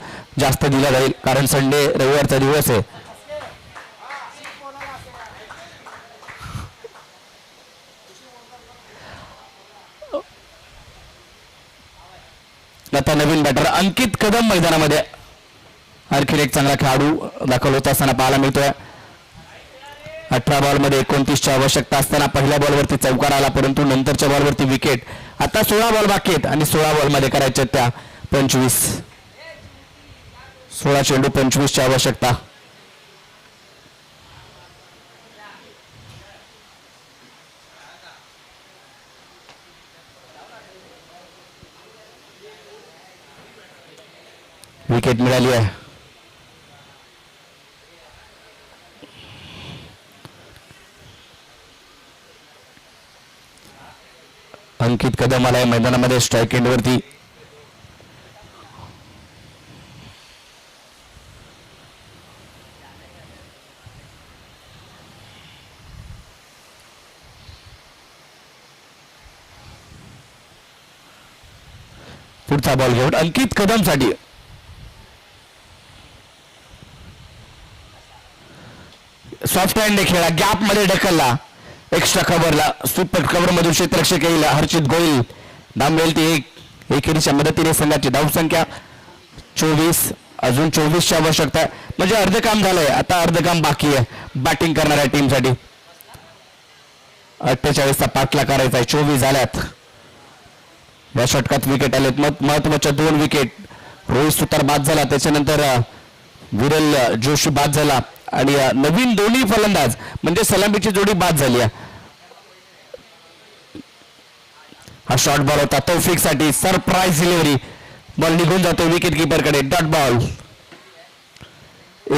जास्त दिला जाईल, कारण संडे रविवारचा दिवस आहे. आता नवीन बॅटर अंकित कदम मैदानामध्ये आणखी एक चांगला खेळाडू दाखल होत असताना पाहायला मिळतोय. 18 बॉलमध्ये 29ची आवश्यकता असताना पहिल्या बॉलवरती चौकार आला, परंतु नंतरच्या बॉलवरती विकेट. आता 16 बॉल बाकी आहेत आणि 16 बॉलमध्ये करायच्या त्या 25. 16 चेंडू 25ची आवश्यकता. विकेट मिळाली आहे. अंकित कदम आलाय मैदानामध्ये स्ट्राईक एंडवरती. पुढचा बॉल घेऊन अंकित कदम साठी सॉफ्ट हँड खेळला, गॅप मध्ये ढकलला, एक्स्ट्रा कव्हरला, सुपर कव्हर मधून क्षेत्ररक्षक येईल हर्षित गोयल. दांबेल ती एकेरीच्या मदतीने संघाची धावसंख्या 24. अजून 24ची आवश्यकता आहे, म्हणजे अर्ध काम झालंय. आता अर्ध काम बाकी आहे बॅटिंग करणाऱ्या टीमसाठी. 48चा पाठला करायचा आहे. 24 झाल्यात. या षटकात विकेट आलेत, महत्वाच्या 2 विकेट. रोहित सुतार बाद झाला, त्याच्यानंतर विरल जोशी बाद झाला आणि नवीन दोन्ही फलंदाज म्हणजे सलामीची जोडी बाद झाली. हा शॉर्ट बॉल होता तौफिक साठी, सरप्राईज डिलिव्हरी. बॉल निघून जातो विकेट किपर कडे. Dot ball.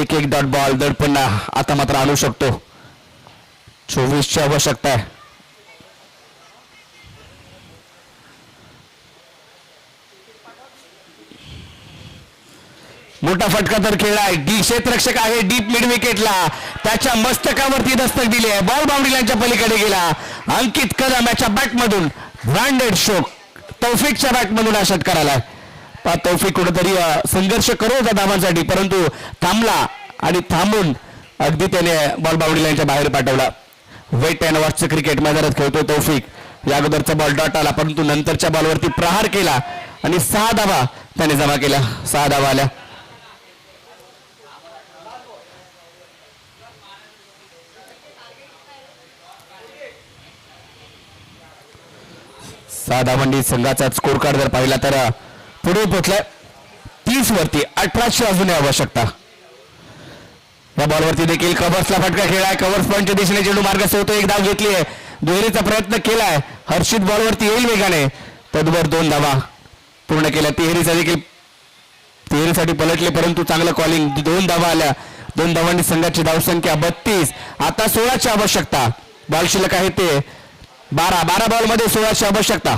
एक डॉट बॉल. दडपण आता मात्र आणू शकतो. 24ची आवश्यकता आहे. मोठा फटका तर खेळलाय. डी क्षेत्ररक्षक आहे डीप मिड विकेटला, त्याच्या मस्तकावरती दस्तक दिली आहे. बॉल बाउंड्री लाईनच्या पलीकडे गेला. अंकित कदम याच्या बॅटमधून ब्रँडेड शोक तौफिकच्या बॅटमधून हा षटकार आलाय. तौफिक कुठेतरी संघर्ष करत होता धावांसाठी, परंतु थांबला आणि थांबून अगदी त्याने बॉल बाउंड्री लाईनच्या बाहेर पाठवला. वेट अँड वॉचचं क्रिकेट मैदानात खेळतोय तौफिक. या अगोदरचा बॉल डॉट आला, परंतु नंतरच्या बॉलवरती प्रहार केला आणि 6 धावा त्याने जमा केल्या. 6 धावा आल्या. 6 धावांनी संघाचा स्कोर कार्ड जर पाहिला तर पुढे पोहोचलाय 30 वरती. 18ची अजून आवश्यकता. या बॉलवरती देखील कव्हर्सला फटका खेळाय. कव्हर्स पॉईंटच्या दिशेने चेंडू मार्ग सोडतो. एक धाव घेतली आहे. दुहेरीचा प्रयत्न केलाय. हर्षित बॉलवरती येईल वेगाने. तदवर 2 धावा पूर्ण केल्या. तिहेरीसाठी पलटले, परंतु चांगलं कॉलिंग. 2 धावा आल्या. 2 धावांनी संघाची धावसंख्या 32. आता 16ची आवश्यकता. बॉल शिल्लक आहे ते 12 बॉलमध्ये 16ची आवश्यकता.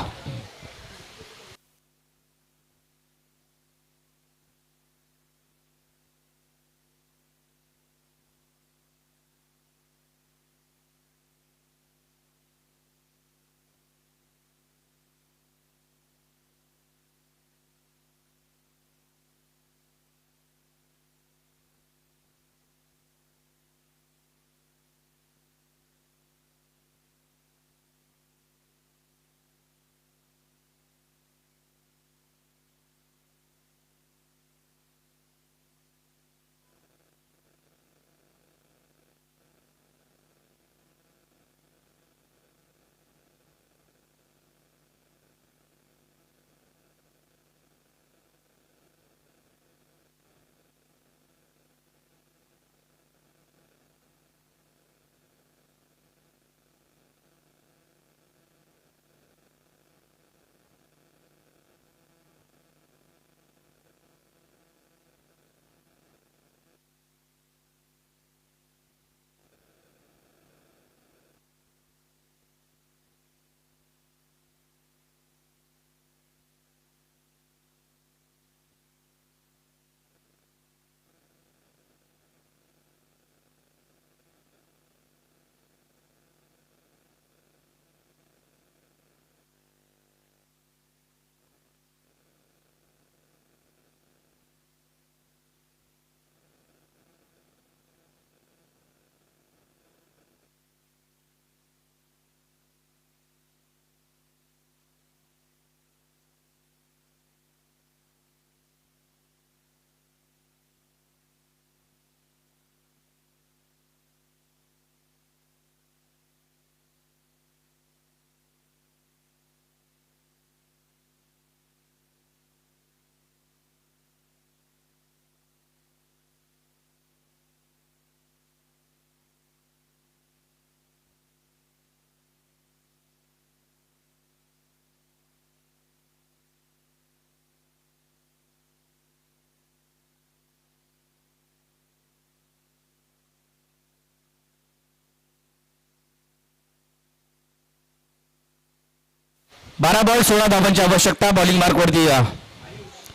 12 बॉल 16 धावांची आवश्यकता. बॉलिंग मार्क वरती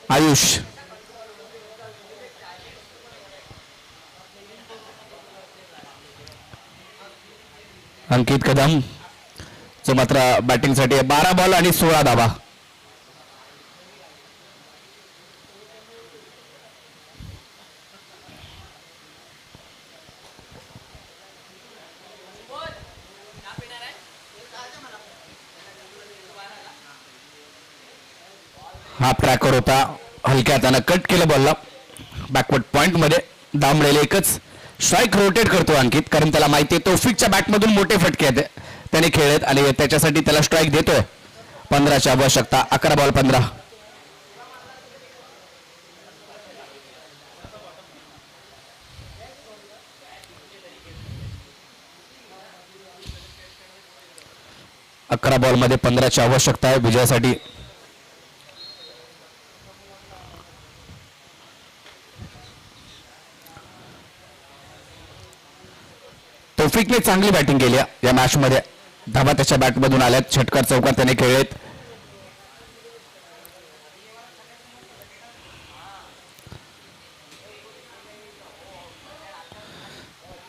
आयुष. अंकित कदम जो मात्र बॅटिंगसाठी 12 बॉल आणि 16 धावा. हाफ ट्रॅकर होता, हलक्या हाताने कट केलं बॉलला. बॅकवर्ड पॉइंट मध्ये दामलेले एकच स्ट्राईक रोटेट करतो अंकित, कारण त्याला माहिती आहे तौफिकच्या बॅटमधून मोठे फटके आहेत त्याने खेळत आणि त्याच्यासाठी त्याला स्ट्राईक देतोय. 15ची आवश्यकता. 11 बॉल 15. बॉल मध्ये 15ची आवश्यकता आहे विजयासाठी. तौफिकने चांगली बॅटिंग केली या मॅच मध्ये. धावा त्याच्या बॅटमधून आल्यात. षटकार चौकार त्याने खेळलेत.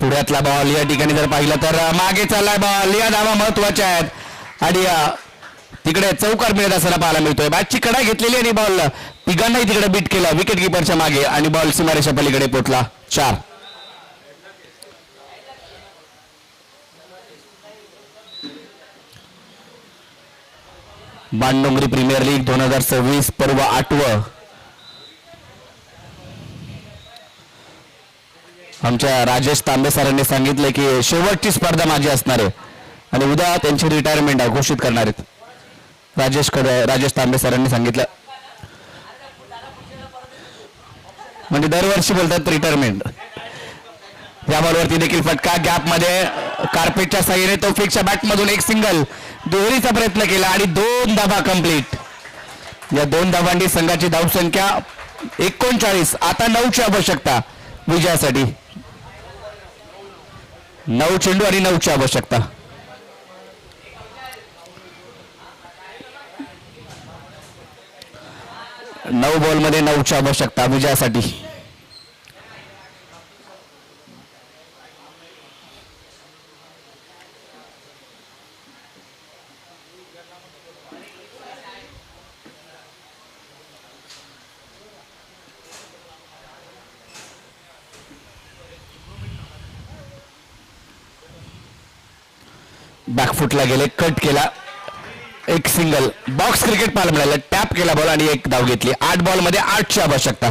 पुढ्यातला बॉल या ठिकाणी जर पाहिलं तर मागे चाललाय बॉल. या धावा महत्वाच्या आहेत आणि तिकडे चौकार मिळत असताना पाहायला मिळतोय. बॅटची कडा घेतलेली आणि बॉल तिघांनाही तिकडे बीट केला विकेट किपरच्या मागे आणि बॉल सीमारेषा पलीकडे पोहोचला. 4. बाणडोंगरी प्रीमियर लीग 2026 पर्व 8. आमच्या राजेश तांबे सरांनी सांगितले की शेवटची स्पर्धा माझी असणार आहे आणि उद्या त्यांची रिटायरमेंट घोषित करणार आहेत. राजेश तांबे सरांनी सांगितलं. म्हणजे दरवर्षी बोलतात रिटायरमेंट. या बॉलवरती देखील फटका. गॅप मध्ये कार्पेटच्या साह्याने तौफिकच्या बॅटमधून एक सिंगल दुहेरीचा प्रयत्न केला आणि 2 धावा कंप्लीट. या 2 धावांनी संघाची धावसंख्या 39. आता 9ची आवश्यकता विजयासाठी. 9 चेंडू आणि 9ची आवश्यकता. नऊ बॉल मध्ये 9ची आवश्यकता विजयासाठी. बॅकफुटला गेले, कट केला, एक सिंगल. बॉक्स क्रिकेट पाहायला मिळालं. टॅप केला बॉल आणि एक धाव घेतली. 8 बॉल मध्ये 8ची आवश्यकता.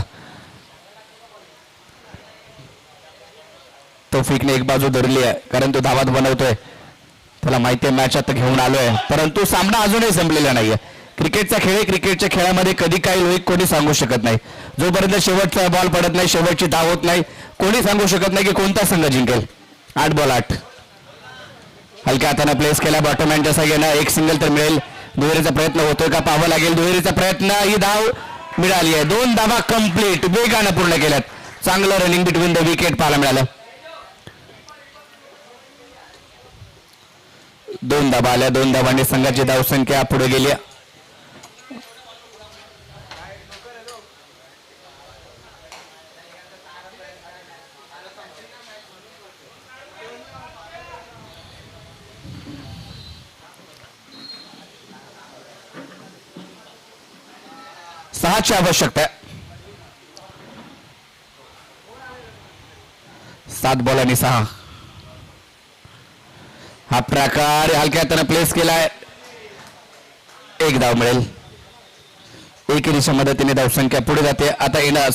तौफिकने एक बाजू धरली आहे कारण तो धावात बनवतोय. त्याला माहिती आहे मॅच आता घेऊन आलोय, परंतु सामना अजूनही संपलेला नाहीये. क्रिकेटचा खेळ, क्रिकेटच्या खेळामध्ये कधी काही होईल कोणी सांगू शकत नाही. जोपर्यंत शेवटचा बॉल पडत नाही, शेवटची धाव होत नाही, कोणी सांगू शकत नाही की कोणता संघ जिंकेल. 8 बॉल 8. हलक्या हाताने प्लेस केला बॉटम हँडच्या साह्याने. एक सिंगल तर मिळेल. दुहेरीचा प्रयत्न होतोय का पाहावं लागेल. दुहेरीचा प्रयत्न, ही धाव मिळाली आहे. 2 धावा कंप्लीट वेगानं पूर्ण केल्यात. चांगलं रनिंग बिटवीन द विकेट पाहायला मिळालं. 2 धावा आल्या. 2 धावांनी संघाची धावसंख्या पुढे गेली. सहाची आवश्यकता. 7 बॉल आणि 6. हा प्रकार हलक्या हाताने प्लेस केलाय. एक धाव मिळेल. एकेरीच्या मदतीने धावसंख्या पुढे जाते. आता येणार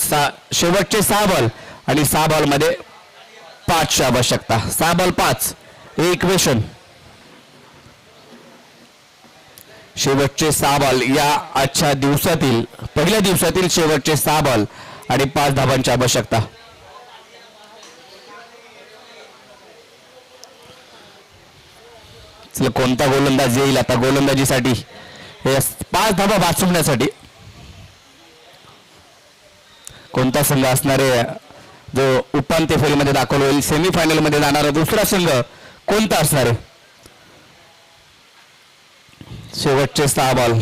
शेवटचे 6 बॉल आणि 6 बॉल मध्ये 5ची आवश्यकता. 6 बॉल 5. इक्वेशन. शेवटचे 6 बॉल या आजच्या दिवसातील पहिल्या दिवसातील शेवटचे 6 बॉल आणि 5 धावांची आवश्यकता. चला कोणता गोलंदाज येईल आता गोलंदाजीसाठी. 5 धावा वाचवण्यासाठी कोणता संघ असणार आहे जो उपांत्य फेरीमध्ये दाखल होईल. सेमीफायनल मध्ये जाणारा दुसरा संघ कोणता असणार आहे. शेवटचे 6 बॉल,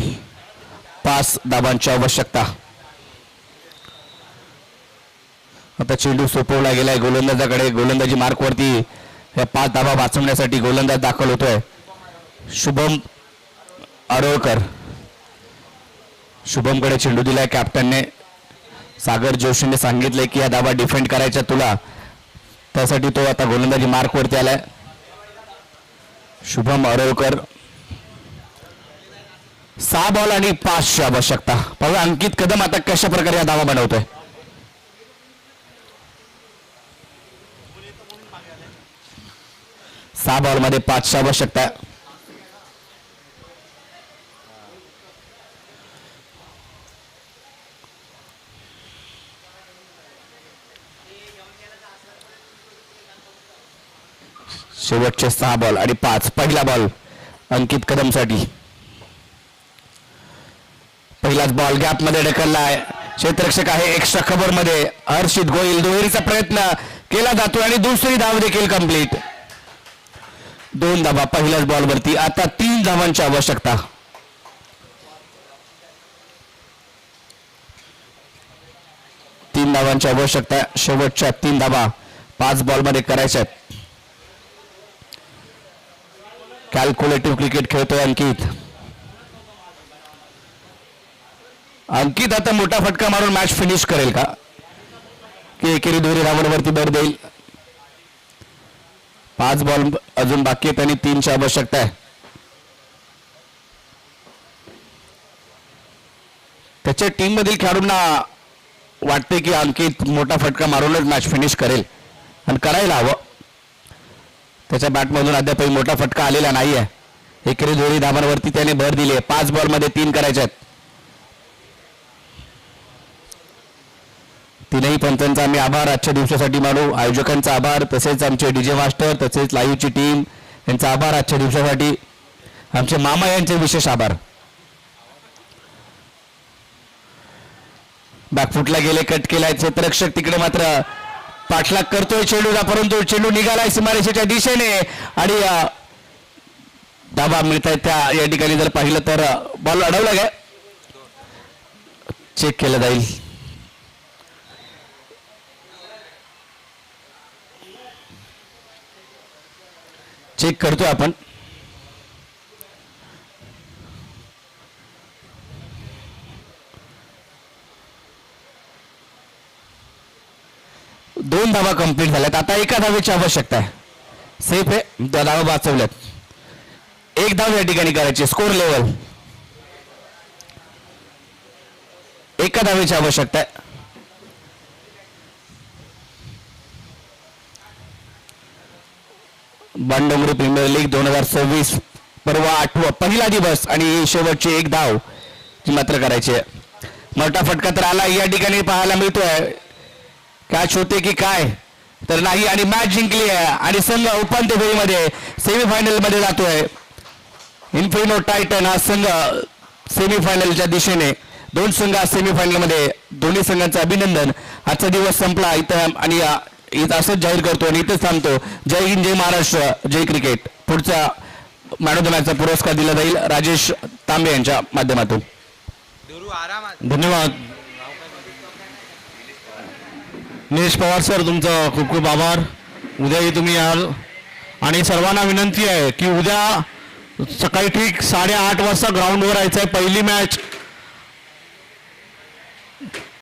5 धावांची आवश्यकता. आता चेंडू सोपवला गेलाय गोलंदाजाकडे. गोलंदाजी मार्कवरती या 5 धावा वाचवण्यासाठी गोलंदाज दाखल होतोय. शुभम अरोळकर. शुभमकडे चेंडू दिलाय कॅप्टनने. सागर जोशीने सांगितलंय की या धावा डिफेंड करायच्या तुला, त्यासाठी तो आता गोलंदाजी मार्कवरती आलाय. शुभम अरोळकर. 6 बॉल आणि 5ची आवश्यकता. पाहूया अंकित कदम आता कशा प्रकारे हा धावा बनवतोय. 6 बॉलमध्ये 5ची आवश्यकता. शेवटचे 6 बॉल आणि 5. पहिला बॉल अंकित कदमसाठी. पहिलाच बॉल गॅप मध्ये ढकललाय. क्षेत्ररक्षक आहे एक्स्ट्रा खबर मध्ये हर्षित गोयल. दुहेरीचा प्रयत्न केला जातो आणि दुसरी धाव देखील कंप्लीट. 2 धावा पहिल्याच बॉलवरती. आता 3 धावांची आवश्यकता. तीन धावांची आवश्यकता. शेवटच्या 3 धावा 5 बॉलमध्ये करायच्या आहेत. कॅल्क्युलेटिव्ह क्रिकेट खेळतोय अंकित. अंकित आता मोठा फटका मारून मॅच फिनिश करेल का, की एकेरी दुहेरी धावांवरती भर देईल. 5 बॉल अजून बाकी आहेत आणि 3ची आवश्यकता आहे. त्याच्या टीम मधील खेळाडूंना वाटते की अंकित मोठा फटका मारूनच मॅच फिनिश करेल आणि करायला हवं. त्याच्या बॅटमधून अद्यापही मोठा फटका आलेला नाहीये. एकेरी दुहेरी धावांवरती त्याने भर दिली आहे. 5 बॉलमध्ये 3 करायचे आहेत. तीनही पंचांचा आम्ही आभार आजच्या दिवसासाठी मानू. आयोजकांचा आभार, तसेच आमचे डीजे मास्टर, तसेच लाईव्हची टीम यांचा आभार आजच्या दिवसासाठी. आमचे मामा यांचे विशेष आभार. बॅकफुटला गेले, कट केलाय. क्षेत्ररक्षक तिकडे मात्र पाठलाग करतोय चेंडूला, परंतु चेंडू निघालाय सीमारेषेच्या दिशेने आणि धावा मिळत आहेत. त्या या ठिकाणी जर पाहिलं तर बॉल अडवला गे, चेक केलं जाईल. चेक करतोय आपण. दोन धावा कंप्लीट झाल्यात. आता एका धावेची आवश्यकता आहे. सेफ आहे, 2 धावा वाचवल्यात. 1 धाव या ठिकाणी करायची. Score level. एका धावेची आवश्यकता आहे. बाणडोंगरी प्रीमियर लीग 2026 परवा 8वा पहिला दिवस आणि शेवटची 1 धाव जी मात्र करायची आहे. मोठा फटका तर आला या ठिकाणी पाहायला मिळतोय. कॅच होते की काय, तर नाही आणि मॅच जिंकली आहे आणि संघ उपांत्य फेरीमध्ये सेमीफायनल मध्ये जातोय. इन्फिनो टायटन हा संघ सेमीफायनलच्या दिशेने. 2 संघ सेमीफायनल मध्ये. दोन्ही संघांचं अभिनंदन. आजचा दिवस संपला इथं आणि इथं असंच जाहीर करतो आणि इथंच थांबतो. जय हिंद, जय महाराष्ट्र, जय क्रिकेट. पुढचा मॅन ऑफ द मॅचचा पुरस्कार दिला जाईल राजेश तांबे यांच्या माध्यमातून. धन्यवाद निलेश पवार सर, तुमचं खूप खूप आभार. उद्याही तुम्ही याल आणि सर्वांना विनंती आहे की उद्या सकाळी ठीक 8:30 वाजता ग्राउंडवर यायचं आहे. पहिली मॅच